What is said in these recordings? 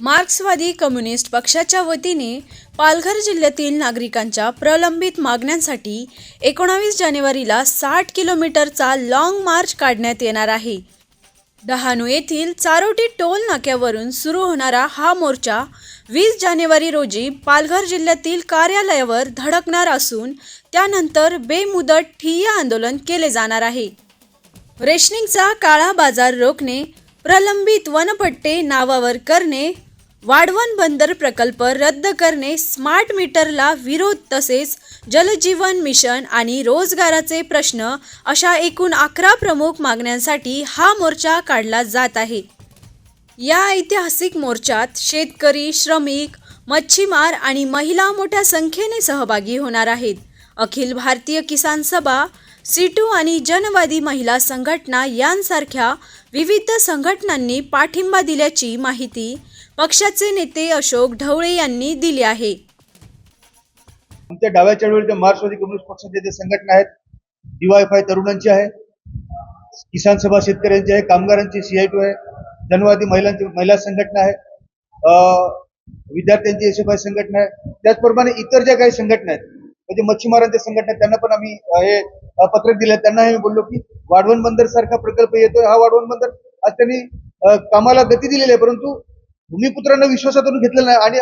मार्क्सवादी कम्युनिस्ट पक्षाच्या वतीने पालघर जिल्ह्यातील नागरिकांच्या प्रलंबित मागण्यांसाठी 19 जानेवारीला 60 किलोमीटरचा लाँग मार्च काढण्यात येणार आहे। डहाणू येथील चारोटी टोल नाक्यावरून सुरू होणारा हा मोर्चा 20 जानेवारी रोजी पालघर जिल्ह्यातील कार्यालयावर धडकणार असून त्यानंतर बेमुदत ठिय्या आंदोलन केले जाणार आहे। रेशनिंगचा काळा बाजार रोखणे, प्रलंबित वनपट्टे नावावर करणे, वाढवण बंदर प्रकल्प रद्द करणे, स्मार्ट मीटरला विरोध तसेच जलजीवन मिशन आणि रोजगाराचे प्रश्न अशा एकूण 11 प्रमुख मागण्यांसाठी हा मोर्चा काढला जात आहे। या ऐतिहासिक मोर्चात शेतकरी, श्रमिक, मच्छीमार आणि महिला मोठ्या संख्येने सहभागी होणार आहेत। अखिल भारतीय किसान सभा, सीटू आणि जनवादी महिला संघटना यांसारख्या विविध संघटनांनी पाठिंबा दिल्याची माहिती पक्षाचे नेते अशोक ढवळे यांनी दिली आहे। आमच्या डाव्या चळवळीच्या मार्क्सवादी कम्युनिस्ट पक्षाचे जे संघटना आहेत, DYFI तरुणांची आहे, किसान सभा शेतकऱ्यांची आहे, कामगारांची CITU आहे, जनवादी महिला संघटना आहे, विद्यार्थ्यांची SFI संघटना आहे, त्याचप्रमाणे इतर ज्या काही संघटना आहेत म्हणजे मच्छीमारांच्या संघटना त्यांना पण आम्ही हे पत्रक दिले। त्यांना हे बोललो की वाढवण बंदर सारखा प्रकल्प येतोय, हा वाढवण बंदर आज त्यांनी कामाला गती दिलेली आहे, परंतु भूमिपुत्रांना विश्वासातून घेतलेलं नाही। आणि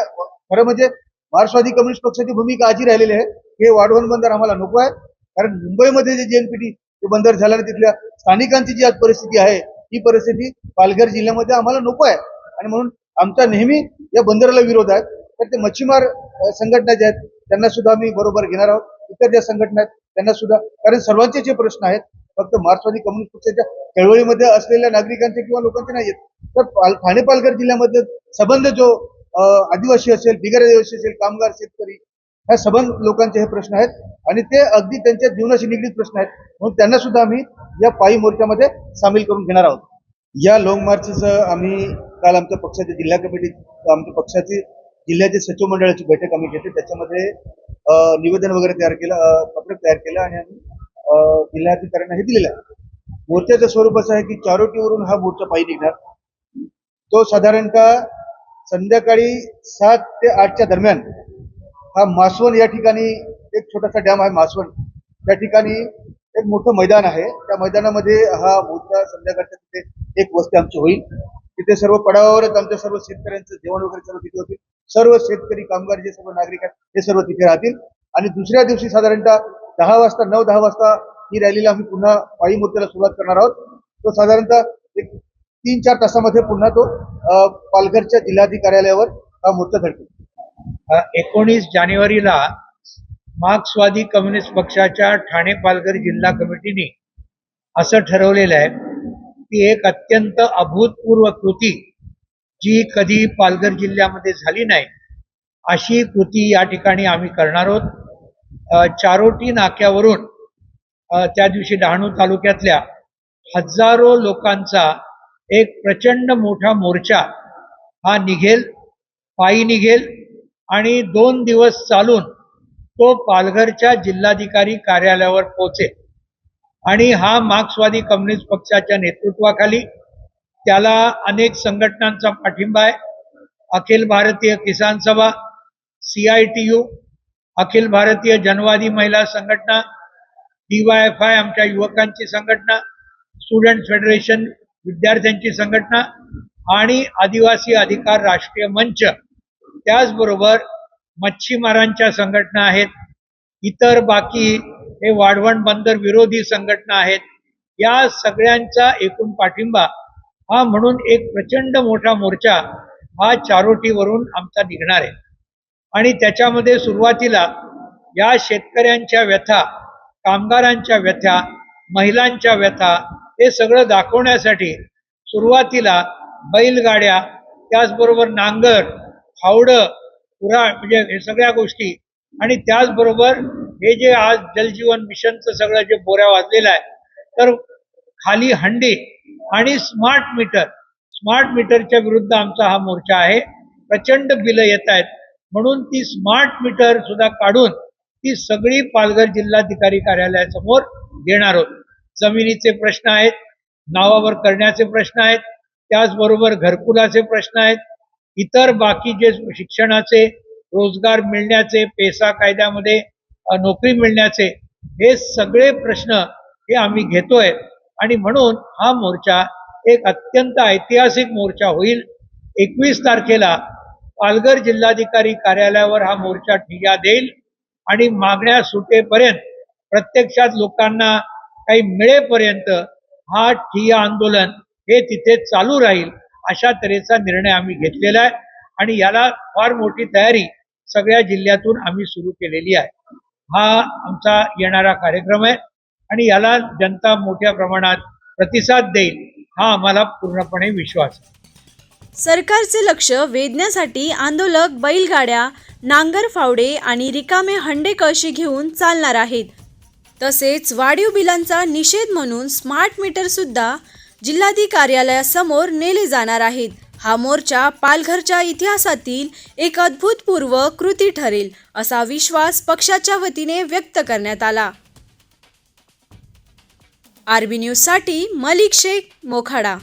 खरं म्हणजे मार्क्सवादी कम्युनिस्ट पक्षाची भूमिका आजी राहिलेली आहे, हे वाढवण बंदर आम्हाला नको आहे। कारण मुंबईमध्ये जे JNPT बंदर झाल्याने तिथल्या स्थानिकांची जी आज परिस्थिती आहे, ही परिस्थिती पालघर जिल्ह्यामध्ये आम्हाला नको आहे आणि म्हणून आमचा नेहमी या बंदराला विरोध आहे। तर ते मच्छीमार संघटना ज्या आहेत त्यांना सुद्धा आम्ही बरोबर घेणार आहोत, इतर ज्या संघटना आहेत त्यांना सुद्धा, कारण सर्वांचे जे प्रश्न आहेत फक्त मार्क्सवादी कम्युनिस्ट पक्षाच्या चळवळीमध्ये असलेल्या नागरिकांचे किंवा लोकांचे नाही आहेत। तर ठाणे पालघर जिल्ह्यामध्ये संबंध जो आदिवासी असेल, बिगर आदिवासी असेल, कामगार, शेतकरी, ह्या सबंध लोकांचे हे प्रश्न आहेत आणि ते अगदी त्यांच्या जीवनाशी निगडीत प्रश्न आहेत, म्हणून त्यांना सुद्धा आम्ही या पायी मोर्चामध्ये सामील करून घेणार आहोत। या लॉंग मार्चचं आम्ही काल आमच्या पक्षाच्या जिल्हा कमिटी, आमच्या पक्षाची जिल्ह्याचे सचिव मंडळाची बैठक आम्ही घेतली, त्याच्यामध्ये निवेदन वगैरे तयार केलं, पत्रक तयार केलं आणि आम्ही जिल्हाधिकाऱ्यांना हे दिलेलं आहे। मोर्चाचं स्वरूप असं आहे की चारोटीवरून हा मोर्चा पायी निघणार, तो साधारणतः संध्याकाळी 7 ते 8च्या दरम्यान हा मासवण या ठिकाणी एक छोटासा डॅम आहे मासवण, त्या ठिकाणी एक मोठं मैदान आहे, त्या मैदानामध्ये हा मोर्चा संध्याकाळच्या तिथे एक वस्ती आमची होईल। तिथे सर्व पडावावरच आमच्या सर्व शेतकऱ्यांचं जेवण वगैरे सर्व तिथे होतील, सर्व शेतकरी, कामगार जे सर्व नागरिक आहेत ते सर्व तिथे राहतील आणि दुसऱ्या दिवशी साधारणतः 10 वाजता 9-10 वाजता ही रॅलीला आम्ही पुन्हा पायी मोर्चाला सुरुवात करणार आहोत। तो साधारणतः एक 3-4 तासामध्ये पुन्हा तो पालघरच्या जिल्हाधिकारी कार्यालयावर हा मोर्चा धडकेल। 19 जानेवारीला मार्क्सवादी कम्युनिस्ट पक्षाच्या ठाणे पालघर जिल्हा कमिटीने असं ठरवलेलं आहे की एक अत्यंत अभूतपूर्व कृती जी कधी पालघर जिल्ह्यामध्ये झाली नाही अशी कृती या ठिकाणी आम्ही करणार आहोत। चारोटी नाक्यावरून त्या दिवशी डहाणू तालुक्यातल्या हजारो लोकांचा एक प्रचंड मोठा मोर्चा हा निघेल, पायी निघेल आणि 2 दिवस चालून तो पालघरच्या जिल्हाधिकारी कार्यालयावर पोहोचेल आणि हा मार्क्सवादी कम्युनिस्ट पक्षाच्या नेतृत्वाखाली, त्याला अनेक संघटनांचा पाठिंबा आहे। अखिल भारतीय किसान सभा, CITU, अखिल भारतीय जनवादी महिला संघटना, DYFI आमच्या युवकांची संघटना, स्टुडंट फेडरेशन विद्यार्थ्यांची संघटना आणि आदिवासी अधिकार राष्ट्रीय मंच, त्याचबरोबर मच्छीमारांच्या संघटना आहेत, इतर बाकी हे वाढवण बंदर विरोधी संघटना आहेत। या सगळ्यांचा एकूण पाठिंबा हा म्हणून एक प्रचंड मोठा मोर्चा हा चारोटीवरून आमचा निघणार आहे आणि त्याच्यामध्ये सुरुवातीला या शेतकऱ्यांच्या व्यथा, कामगारांच्या व्यथा, महिलांच्या व्यथा हे सगळं दाखवण्यासाठी सुरुवातीला बैलगाड्या, त्याचबरोबर नांगर, फावडं, कुऱ्हाड म्हणजे हे सगळ्या गोष्टी आणि त्याचबरोबर हे जे आज जलजीवन मिशनचं सगळं जे बोऱ्या वाजलेलं आहे, तर खाली हंडी आणि स्मार्ट मीटरच्या विरुद्ध आमचा हा मोर्चा आहे। प्रचंड बिलं येत आहेत म्हणून ती स्मार्ट मीटर सुद्धा काढून ती सगळी पालघर जिल्हाधिकारी कार्यालयासमोर घेणार आहोत। जमिनीचे प्रश्न आहेत, नावावर करण्याचे प्रश्न आहेत, त्याचबरोबर घरकुलाचे प्रश्न आहेत, इतर बाकी जे शिक्षणाचे, रोजगार मिळण्याचे, पेसा कायद्यामध्ये नोकरी मिळण्याचे, हे सगळे प्रश्न हे आम्ही घेतोय आणि म्हणून हा मोर्चा एक अत्यंत ऐतिहासिक मोर्चा होईल. 21 तारखेला पालघर जिल्हाधिकारी कार्यालयावर हा मोर्चा ठिय्या देईल आणि मागण्या सुटेपर्यंत, प्रत्यक्षात लोकांना काही मिळेपर्यंत हा ठिय्या आंदोलन हे तिथे चालू राहील, अशा तऱ्हेचा निर्णय आम्ही घेतलेला आहे आणि याला फार मोठी तयारी सगळ्या जिल्ह्यातून आम्ही सुरू केलेली आहे. हा आमचा येणारा कार्यक्रम आहे आणि याला जनता मोठ्या प्रमाणात प्रतिसाद देईल, हा आम्हाला पूर्णपणे विश्वास आहे. सरकारचे लक्ष वेधण्यासाठी आंदोलक बैलगाड्या, नांगर फावडे आणि रिकामे हंडे कळशी घेऊन चालणार आहेत. तसेच वाढीव बिलांचा निषेध म्हणून स्मार्ट मीटर सुद्धा जिल्हाधिकारी कार्यालयासमोर नेले जाणार आहेत. हा मोर्चा पालघरच्या इतिहासातील एक अभूतपूर्व कृती ठरेल, असा विश्वास पक्षाच्या वतीने व्यक्त करण्यात आला. RB न्यूजसाठी मलिक शेख, मोखाडा.